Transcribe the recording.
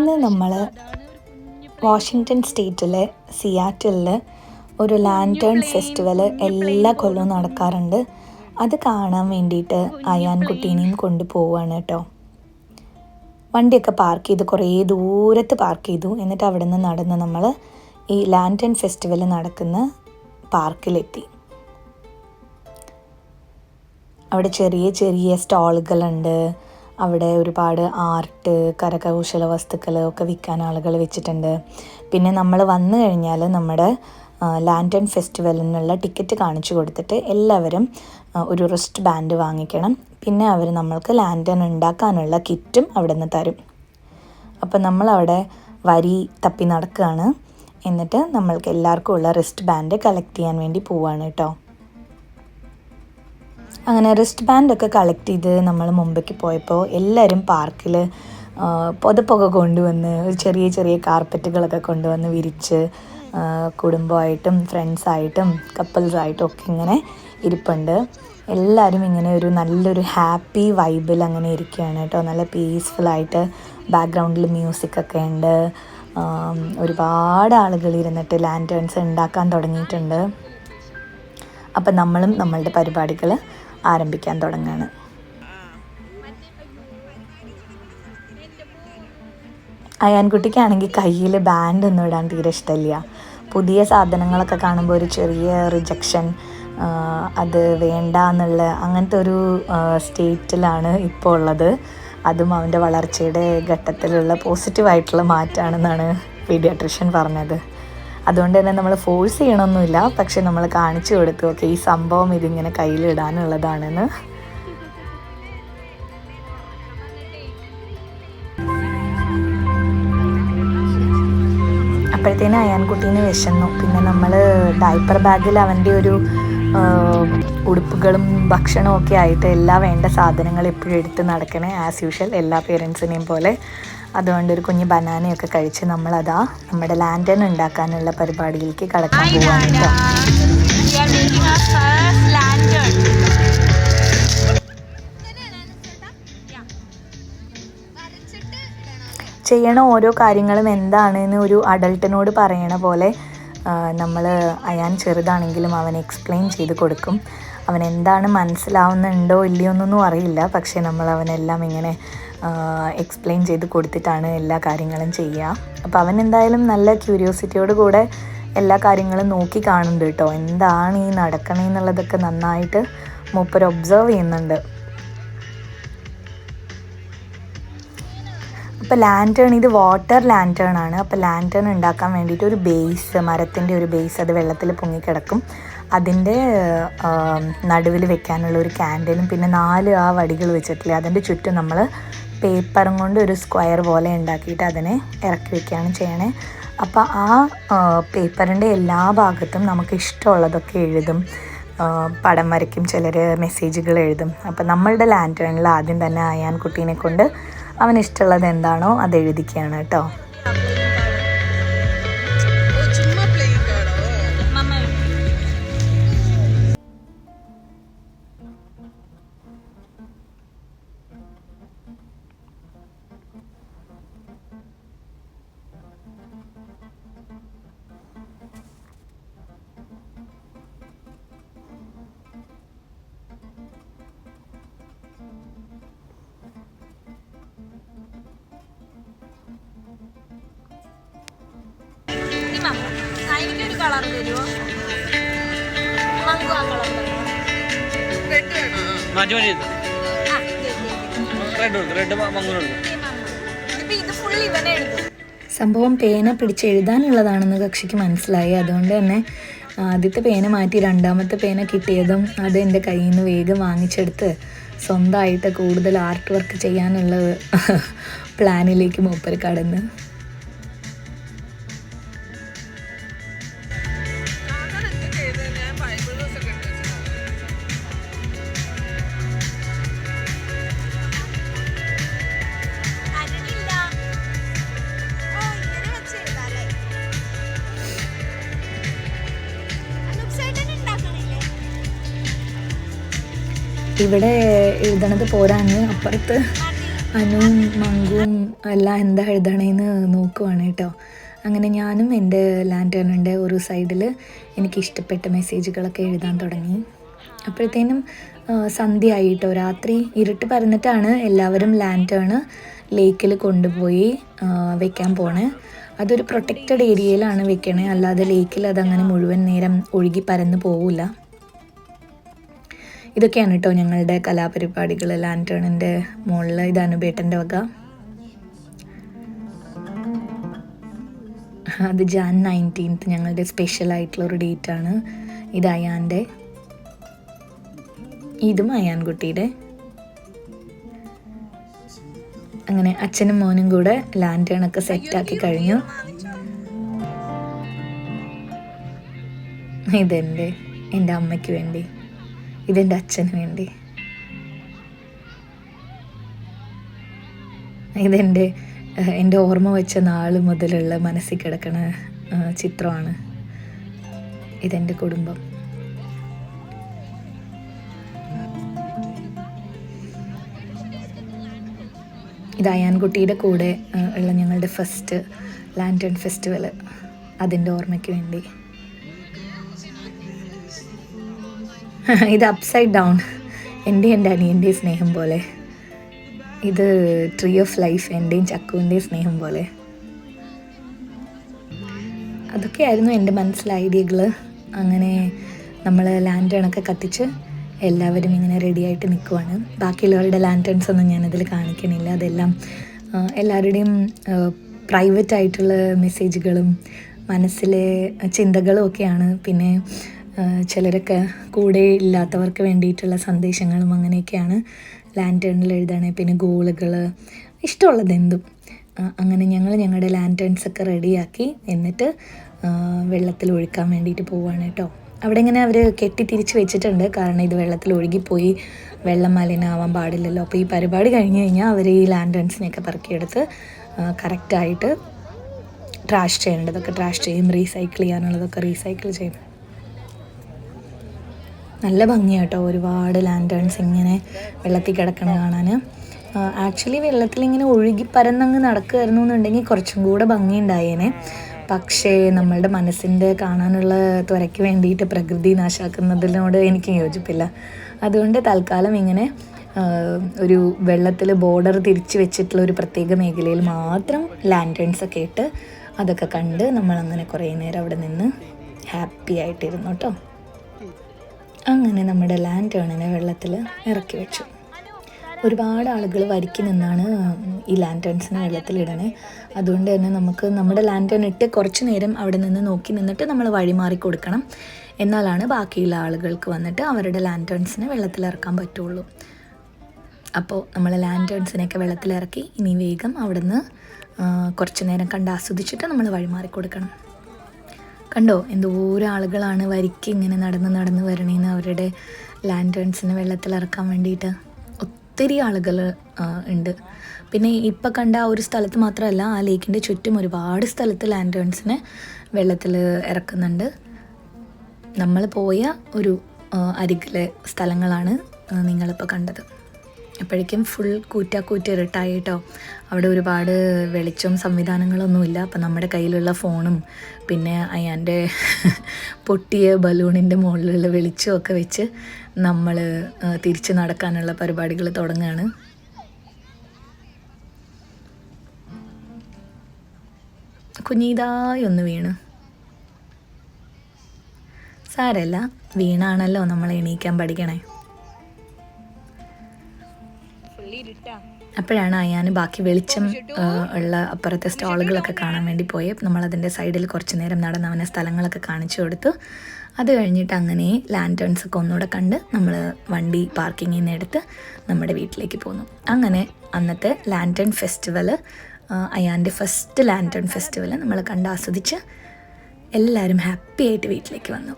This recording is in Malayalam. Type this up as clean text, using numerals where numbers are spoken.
ഇന്ന് നമ്മൾ വാഷിങ്ടൺ സ്റ്റേറ്റിലെ സിയാറ്റിലിൽ ഒരു ലാൻറ്റേൺ ഫെസ്റ്റിവൽ എല്ലാ കൊല്ലവും നടക്കാറുണ്ട്. അത് കാണാൻ വേണ്ടിയിട്ട് അയാൻകുട്ടീനെയും കൊണ്ടുപോവാണ് കേട്ടോ. വണ്ടിയൊക്കെ പാർക്ക് ചെയ്ത് കുറേ ദൂരത്ത് പാർക്ക് ചെയ്തു. എന്നിട്ട് അവിടെ നിന്ന് നടന്ന് നമ്മൾ ഈ ലാൻറ്റേൺ ഫെസ്റ്റിവൽ നടക്കുന്ന പാർക്കിലെത്തി. അവിടെ ചെറിയ ചെറിയ സ്റ്റാളുകളുണ്ട്. അവിടെ ഒരുപാട് ആർട്ട്, കരകൗശല വസ്തുക്കൾ ഒക്കെ വിൽക്കാൻ ആളുകൾ വെച്ചിട്ടുണ്ട്. പിന്നെ നമ്മൾ വന്നു കഴിഞ്ഞാൽ നമ്മുടെ ലാൻറ്റേൺ ഫെസ്റ്റിവലിനുള്ള ടിക്കറ്റ് കാണിച്ചു കൊടുത്തിട്ട് എല്ലാവരും ഒരു റിസ്റ്റ് ബാൻഡ് വാങ്ങിക്കണം. പിന്നെ അവർ നമ്മൾക്ക് ലാൻറ്റേൺ ഉണ്ടാക്കാനുള്ള കിറ്റും അവിടെ നിന്ന് തരും. അപ്പോൾ നമ്മളവിടെ വരി തപ്പി നടക്കുകയാണ്. എന്നിട്ട് നമ്മൾക്ക് എല്ലാവർക്കും ഉള്ള റിസ്റ്റ് ബാൻഡ് കളക്ട് ചെയ്യാൻ വേണ്ടി പോവുകയാണ് കേട്ടോ. അങ്ങനെ റിസ്റ്റ് ബാൻഡൊക്കെ കളക്ട് ചെയ്ത് നമ്മൾ മുമ്പേക്ക് പോയപ്പോൾ എല്ലാവരും പാർക്കിൽ പുതപ്പൊക്കെ കൊണ്ടുവന്ന് ചെറിയ ചെറിയ കാർപ്പറ്റുകളൊക്കെ കൊണ്ടുവന്ന് വിരിച്ച് കുടുംബമായിട്ടും ഫ്രണ്ട്സായിട്ടും കപ്പിൾസായിട്ടും ഒക്കെ ഇങ്ങനെ ഇരിപ്പുണ്ട്. എല്ലാവരും ഇങ്ങനെ ഒരു നല്ലൊരു ഹാപ്പി വൈബിൽ അങ്ങനെ ഇരിക്കുകയാണ് കേട്ടോ. നല്ല പീസ്ഫുള്ളായിട്ട് ബാക്ക്ഗ്രൗണ്ടിൽ മ്യൂസിക്കൊക്കെ ഉണ്ട്. ഒരുപാട് ആളുകൾ ഇരുന്നിട്ട് ലാൻറ്റേൺസ് ഉണ്ടാക്കാൻ തുടങ്ങിയിട്ടുണ്ട്. അപ്പം നമ്മളും നമ്മളുടെ പരിപാടികൾ ആരംഭിക്കാൻ തുടങ്ങുകയാണ്. അയാൻകുട്ടിക്കാണെങ്കിൽ കയ്യിൽ ബാൻഡ് ഒന്നും ഇടാൻ തീരെ ഇഷ്ടമില്ല. പുതിയ സാധനങ്ങളൊക്കെ കാണുമ്പോൾ ഒരു ചെറിയ റിജക്ഷൻ, അത് വേണ്ട എന്നുള്ള അങ്ങനത്തെ ഒരു സ്റ്റേറ്റിലാണ് ഇപ്പോൾ ഉള്ളത്. അതും അവൻ്റെ വളർച്ചയുടെ ഘട്ടത്തിലുള്ള പോസിറ്റീവായിട്ടുള്ള മാറ്റമാണെന്നാണ് പീഡിയാട്രിഷ്യൻ പറഞ്ഞത്. അതുകൊണ്ട് തന്നെ നമ്മൾ ഫോഴ്സ് ചെയ്യണമൊന്നുമില്ല. പക്ഷെ നമ്മൾ കാണിച്ചു കൊടുത്തു, ഓക്കെ ഈ സംഭവം ഇതിങ്ങനെ കയ്യിലിടാനുള്ളതാണെന്ന്. അപ്പോഴത്തേനും അയാൻകുട്ടീനെ വിശന്നു. പിന്നെ നമ്മൾ ഡയപ്പർ ബാഗിൽ അവൻ്റെ ഒരു ഉടുപ്പുകളും ഭക്ഷണവും ഒക്കെ ആയിട്ട് എല്ലാ വേണ്ട സാധനങ്ങൾ എപ്പോഴും എടുത്ത് നടക്കണേ ആസ് യൂഷ്വൽ എല്ലാ പേരൻസിനെയും പോലെ. അതുകൊണ്ട് ഒരു കുഞ്ഞ് ബനാനയൊക്കെ കഴിച്ച് നമ്മളതാ നമ്മുടെ ലാൻറ്റേൺ ഉണ്ടാക്കാനുള്ള പരിപാടിയിലേക്ക് കടക്കാൻ പോവാണ് കേട്ടോ. ചെയ്യണ ഓരോ കാര്യങ്ങളും എന്താണെന്ന് ഒരു അഡൾട്ടിനോട് പറയണ പോലെ നമ്മൾ അയാൻ ചെറുതാണെങ്കിലും അവൻ എക്സ്പ്ലെയിൻ ചെയ്ത് കൊടുക്കും. അവൻ എന്താണ് മനസ്സിലാവുന്നുണ്ടോ ഇല്ലയോ എന്നൊന്നും അറിയില്ല. പക്ഷേ നമ്മൾ അവനെല്ലാം ഇങ്ങനെ എക്സ്പ്ലെയിൻ ചെയ്ത് കൊടുത്തിട്ടാണ് എല്ലാ കാര്യങ്ങളും ചെയ്യുക. അപ്പോൾ അവൻ എന്തായാലും നല്ല ക്യൂരിയോസിറ്റിയോട് കൂടെ എല്ലാ കാര്യങ്ങളും നോക്കി കാണുന്നുണ്ട് കേട്ടോ. എന്താണ് ഈ നടക്കണേന്നുള്ളതൊക്കെ നന്നായിട്ട് മൂപ്പർ ഒബ്സർവ് ചെയ്യുന്നുണ്ട്. അപ്പോൾ ലാൻറ്റേൺ ഇത് വാട്ടർ ലാൻറ്റേൺ ആണ്. അപ്പോൾ ലാൻറ്റേൺ ഉണ്ടാക്കാൻ വേണ്ടിയിട്ട് ഒരു ബേസ്, മരത്തിൻ്റെ ഒരു ബേസ്, അത് വെള്ളത്തിൽ പൊങ്ങിക്കിടക്കും. അതിൻ്റെ നടുവിൽ വെക്കാനുള്ള ഒരു ക്യാൻഡിലും പിന്നെ 4 ആ വടികൾ വെച്ചിട്ടില്ലേ അതിൻ്റെ ചുറ്റും നമ്മൾ പേപ്പറും കൊണ്ട് ഒരു സ്ക്വയർ പോലെ ഉണ്ടാക്കിയിട്ട് അതിനെ ഇറക്കി വെക്കുകയാണ് ചെയ്യണേ. അപ്പോൾ ആ പേപ്പറിൻ്റെ എല്ലാ ഭാഗത്തും നമുക്ക് ഇഷ്ടമുള്ളതൊക്കെ എഴുതും, പടം വരയ്ക്കും, ചിലർ മെസ്സേജുകൾ എഴുതും. അപ്പോൾ നമ്മളുടെ ലാൻറ്റേണിൽ ആദ്യം തന്നെ അയാൻകുട്ടീനെ കൊണ്ട് അവന് ഇഷ്ടമുള്ളത് എന്താണോ അത് എഴുതിക്കുകയാണ് കേട്ടോ. സംഭവം പേന പിടിച്ച് എഴുതാനുള്ളതാണെന്ന് കക്ഷിക്ക് മനസ്സിലായി. അതുകൊണ്ട് തന്നെ ആദ്യത്തെ പേന മാറ്റി 2ാമത്തെ പേന കിട്ടിയതും അത് എൻ്റെ കയ്യിൽ നിന്ന് വേഗം വാങ്ങിച്ചെടുത്ത് സ്വന്തമായിട്ട് കൂടുതൽ ആർട്ട് വർക്ക് ചെയ്യാനുള്ള പ്ലാനിലേക്ക് മൂപ്പർ കടന്ന്. ഇവിടെ എഴുതണത് പോരാഞ്ഞ് അപ്പുറത്ത് അനുവും മങ്കുവും എല്ലാം എന്താ എഴുതണേന്ന് നോക്കുവാണ് കേട്ടോ. അങ്ങനെ ഞാനും എൻ്റെ ലാൻറ്റേണിൻ്റെ ഒരു സൈഡിൽ എനിക്കിഷ്ടപ്പെട്ട മെസ്സേജുകളൊക്കെ എഴുതാൻ തുടങ്ങി. അപ്പോഴത്തേനും സന്ധ്യ ആയിട്ടോ. രാത്രി ഇരുട്ട് പരന്നിട്ടാണ് എല്ലാവരും ലാൻറ്റേൺ ലേക്കിൽ കൊണ്ടുപോയി വെക്കാൻ പോണേ. അതൊരു പ്രൊട്ടക്റ്റഡ് ഏരിയയിലാണ് വെക്കണേ, അല്ലാതെ ലേക്കിൽ അതങ്ങനെ മുഴുവൻ നേരം ഒഴുകി പരന്ന് പോവില്ല. ഇതൊക്കെയാണ് കേട്ടോ ഞങ്ങളുടെ കലാപരിപാടികൾ. ലാൻറ്റേണിൻ്റെ മുകളിൽ ഇത് അനുബേട്ടൻ്റെ വക. അത് ജാൻ 19 ഞങ്ങളുടെ സ്പെഷ്യലായിട്ടുള്ളൊരു ഡേറ്റാണ്. ഇത് അയാൻ്റെ, ഇതും അയാൻകുട്ടിയുടെ. അങ്ങനെ അച്ഛനും മോനും കൂടെ ലാൻറ്റേണൊക്കെ സെറ്റാക്കി കഴിഞ്ഞു. എൻ്റെ അമ്മയ്ക്ക് വേണ്ടി, ഇതെൻ്റെ അച്ഛന് വേണ്ടി, എൻ്റെ ഓർമ്മ വെച്ച നാൾ മുതലുള്ള മനസ്സിൽ കിടക്കണ ചിത്രമാണ്. ഇതെൻ്റെ കുടുംബം. ഇത് അയാൻകുട്ടിയുടെ കൂടെ ഉള്ള ഞങ്ങളുടെ ഫസ്റ്റ് ലാൻറ്റേൺ ഫെസ്റ്റിവൽ, അതിൻ്റെ ഓർമ്മയ്ക്ക് വേണ്ടി. ഇത് അപ്സൈഡ് ഡൗൺ, എൻ്റെ അനിയൻ്റെയും സ്നേഹം പോലെ. ഇത് ട്രീ ഓഫ് ലൈഫ്, എൻ്റെയും ചക്കുവിൻ്റെയും സ്നേഹം പോലെ. അതൊക്കെയായിരുന്നു എൻ്റെ മനസ്സിലെ ഐഡിയകൾ. അങ്ങനെ നമ്മൾ ലാൻറ്റേണൊക്കെ കത്തിച്ച് എല്ലാവരും ഇങ്ങനെ റെഡിയായിട്ട് നിൽക്കുവാണ്. ബാക്കിയുള്ളവരുടെ ലാൻറ്റേൺസ് ഒന്നും ഞാനതിൽ കാണിക്കണില്ല. അതെല്ലാം എല്ലാവരുടെയും പ്രൈവറ്റ് ആയിട്ടുള്ള മെസ്സേജുകളും മനസ്സിലെ ചിന്തകളും ഒക്കെയാണ്. പിന്നെ ചിലരൊക്കെ കൂടെ ഇല്ലാത്തവർക്ക് വേണ്ടിയിട്ടുള്ള സന്ദേശങ്ങളും അങ്ങനെയൊക്കെയാണ് ലാൻറ്റേണിൽ എഴുതണേ. പിന്നെ ഗോളുകൾ, ഇഷ്ടമുള്ളതെന്തും. അങ്ങനെ ഞങ്ങൾ ഞങ്ങളുടെ ലാൻറ്റേൺസൊക്കെ റെഡിയാക്കി എന്നിട്ട് വെള്ളത്തിൽ ഒഴുക്കാൻ വേണ്ടിയിട്ട് പോവുകയാണ് കേട്ടോ. അവിടെ ഇങ്ങനെ അവർ കെട്ടി തിരിച്ച് വെച്ചിട്ടുണ്ട്, കാരണം ഇത് വെള്ളത്തിൽ ഒഴുകിപ്പോയി വെള്ളം മലിനമാവാൻ പാടില്ലല്ലോ. അപ്പോൾ ഈ പരിപാടി കഴിഞ്ഞ് കഴിഞ്ഞാൽ അവർ ഈ ലാൻറ്റേൺസിനെയൊക്കെ പെറുക്കിയെടുത്ത് കറക്റ്റായിട്ട് ട്രാഷ് ചെയ്യേണ്ടതൊക്കെ ട്രാഷ് ചെയ്യും, റീസൈക്കിൾ ചെയ്യാനുള്ളതൊക്കെ റീസൈക്കിൾ ചെയ്യും. നല്ല ഭംഗിയാണ് കേട്ടോ, ഒരുപാട് ലാൻറ്റേൺസ് ഇങ്ങനെ വെള്ളത്തിൽ കിടക്കണ കാണാൻ. ആക്ച്വലി വെള്ളത്തിലിങ്ങനെ ഒഴുകി പരന്നങ്ങ് നടക്കുമായിരുന്നു എന്നുണ്ടെങ്കിൽ കുറച്ചും കൂടെ ഭംഗിയുണ്ടായേനെ. പക്ഷേ നമ്മളുടെ മനസ്സിൻ്റെ കാണാനുള്ള ത്വരയ്ക്ക് വേണ്ടിയിട്ട് പ്രകൃതി നാശാക്കുന്നതിനോട് എനിക്ക് യോജിപ്പില്ല. അതുകൊണ്ട് തൽക്കാലം ഇങ്ങനെ ഒരു വെള്ളത്തിൽ ബോർഡർ തിരിച്ച് വെച്ചിട്ടുള്ള ഒരു പ്രത്യേക മേഖലയിൽ മാത്രം ലാൻറ്റേൺസൊക്കെ ഇട്ട് അതൊക്കെ കണ്ട് നമ്മളങ്ങനെ കുറേ നേരം അവിടെ നിന്ന് ഹാപ്പി ആയിട്ടിരുന്നു കേട്ടോ. അങ്ങനെ നമ്മുടെ ലാൻറ്റേണിനെ വെള്ളത്തിൽ ഇറക്കി വെച്ചു. ഒരുപാട് ആളുകൾ വരിക്ക് നിന്നാണ് ഈ ലാൻറ്റേൺസിനെ വെള്ളത്തിലിടണേ. അതുകൊണ്ട് തന്നെ നമുക്ക് നമ്മുടെ ലാൻറ്റേൺ ഇട്ട് കുറച്ച് നേരം അവിടെ നിന്ന് നോക്കി നിന്നിട്ട് നമ്മൾ വഴിമാറി കൊടുക്കണം. എന്നാലാണ് ബാക്കിയുള്ള ആളുകൾക്ക് വന്നിട്ട് അവരുടെ ലാൻറ്റേൺസിനെ വെള്ളത്തിലിറക്കാൻ പറ്റുള്ളൂ. അപ്പോൾ നമ്മൾ ലാൻറ്റേൺസിനെയൊക്കെ വെള്ളത്തിലിറക്കി ഇനി വേഗം അവിടെ നിന്ന് കുറച്ച് നേരം കണ്ട് ആസ്വദിച്ചിട്ട് നമ്മൾ വഴിമാറി കൊടുക്കണം. കണ്ടോ എന്തോരം ആളുകളാണ് വരിക്ക് ഇങ്ങനെ നടന്ന് വരണേന്ന് അവരുടെ ലാൻറ്റേൺസിനെ വെള്ളത്തിലിറക്കാൻ വേണ്ടിയിട്ട്. ഒത്തിരി ആളുകൾ ഉണ്ട്. പിന്നെ ഇപ്പം കണ്ട ആ ഒരു സ്ഥലത്ത് മാത്രമല്ല, ആ ലേക്കിൻ്റെ ചുറ്റും ഒരുപാട് സ്ഥലത്ത് ലാൻറ്റേൺസിനെ വെള്ളത്തിൽ ഇറക്കുന്നുണ്ട്. നമ്മൾ പോയ ഒരു അരികിലെ സ്ഥലങ്ങളാണ് നിങ്ങളിപ്പോൾ കണ്ടത്. അപ്പോഴേക്കും ഫുൾ കൂറ്റാക്കൂറ്റ് ഇരുട്ടായി കേട്ടോ. അവിടെ ഒരുപാട് വെളിച്ചവും സംവിധാനങ്ങളൊന്നുമില്ല. അപ്പം നമ്മുടെ കയ്യിലുള്ള ഫോണും പിന്നെ അയാൻ്റെ പൊട്ടിയ ബലൂണിൻ്റെ മുകളിലുള്ള വെളിച്ചമൊക്കെ വെച്ച് നമ്മൾ തിരിച്ച് നടക്കാനുള്ള പരിപാടികൾ തുടങ്ങുകയാണ്. കുഞ്ഞീതായി ഒന്ന് വീണ്. സാരല്ല, വീണാണല്ലോ നമ്മൾ എണീക്കാൻ പഠിക്കണേ. അപ്പോഴാണ് അയാൻ ബാക്കി വെളിച്ചം ഉള്ള അപ്പുറത്തെ സ്റ്റാളുകളൊക്കെ കാണാൻ വേണ്ടി പോയി. നമ്മളതിൻ്റെ സൈഡിൽ കുറച്ച് നേരം നടന്ന് അവനെ സ്ഥലങ്ങളൊക്കെ കാണിച്ചു കൊടുത്തു. അത് കഴിഞ്ഞിട്ട് അങ്ങനെ ലാൻറ്റേൺസൊക്കെ ഒന്നുകൂടെ കണ്ട് നമ്മൾ വണ്ടി പാർക്കിങ്ങിൽ നിന്ന് എടുത്ത് നമ്മുടെ വീട്ടിലേക്ക് പോന്നു. അങ്ങനെ അന്നത്തെ ലാൻറ്റേൺ ഫെസ്റ്റിവൽ, അയാൻ്റെ ഫസ്റ്റ് ലാൻറ്റേൺ ഫെസ്റ്റിവൽ നമ്മൾ കണ്ട് ആസ്വദിച്ച് എല്ലാവരും ഹാപ്പി ആയിട്ട് വീട്ടിലേക്ക് വന്നു.